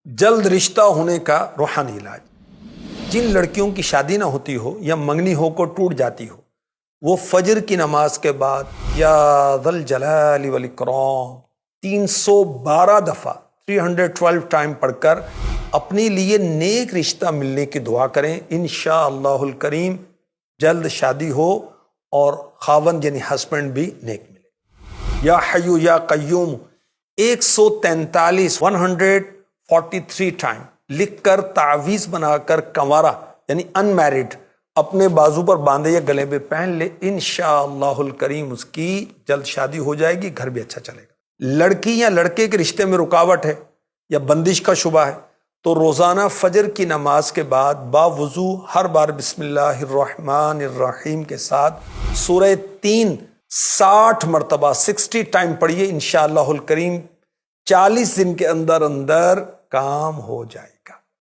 جلد رشتہ ہونے کا روحانی علاج۔ جن لڑکیوں کی شادی نہ ہوتی ہو یا منگنی ہو کو ٹوٹ جاتی ہو، وہ فجر کی نماز کے بعد یا ذا الجلال والاکرام 312 دفعہ 312 ٹائم پڑھ کر اپنے لیے نیک رشتہ ملنے کی دعا کریں۔ انشاءاللہ الکریم جلد شادی ہو اور خاوند یعنی ہسبینڈ بھی نیک ملے۔ یا حیو یا قیوم 143 ٹائم لکھ کر تعویذ بنا کر کنوارا یعنی ان میرڈ اپنے بازو پر باندھے یا گلے میں پہن لے، انشاءاللہ الکریم اس کی جلد شادی ہو جائے گی، گھر بھی اچھا چلے گا۔ لڑکی یا لڑکے کے رشتے میں رکاوٹ ہے یا بندش کا شبہ ہے تو روزانہ فجر کی نماز کے بعد باوضو ہر بار بسم اللہ الرحمن الرحیم کے ساتھ سورہ 3 60 مرتبہ 60 ٹائم پڑھیے، انشاءاللہ الکریم 40 دن کے اندر کام ہو جائے گا۔